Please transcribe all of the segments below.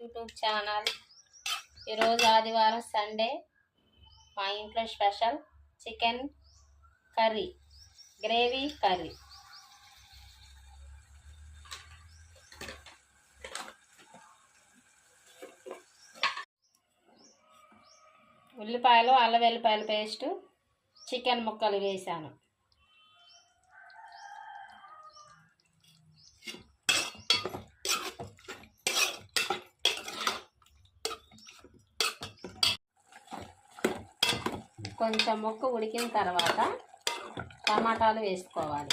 YouTube channel. ఈరోజు ఆదివారం Sunday. మా ఇంట్లో special chicken curry, gravy curry. ఉల్లిపాయలు, అల్లం వెల్లిపాయల పేస్టు, చికెన్ ముక్కలు వేసాను. కొంచెం ముక్క ఉడికిన తర్వాత టమాటాలు వేసుకోవాలి.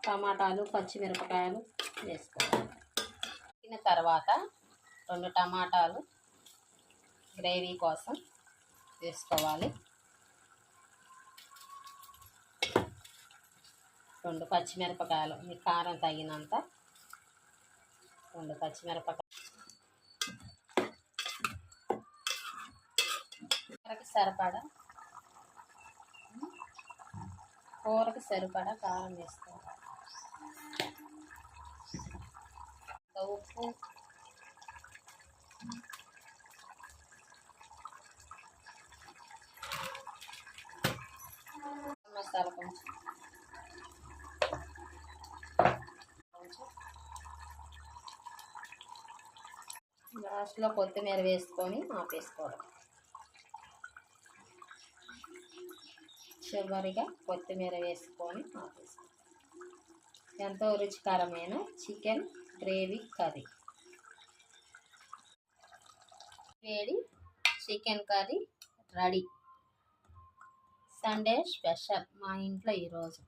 టమాటాలు, పచ్చిమిరపకాయలు వేసుకోవాలి. ఉడికిన తర్వాత 2 టమాటాలు గ్రేవీ కోసం వేసుకోవాలి. 2 పచ్చిమిరపకాయలు, మీ కారం తగినంత 2 పచ్చిమిరపకాయలు. కూరకు సరిపడా కారం వేసుకోవాలి. ఉప్పు, మసాలా కొంచెం లాస్ట్లో కొత్తిమీర వేసుకొని ఆపేసుకోవడం. చివరిగా కొత్తిమీర వేసుకొని ఆపేసుకోవడం. ఎంతో రుచికరమైన చికెన్ గ్రేవీ కర్రీ. వేడి chicken curry ready. Sunday special మా ఇంట్లో ఈరోజు.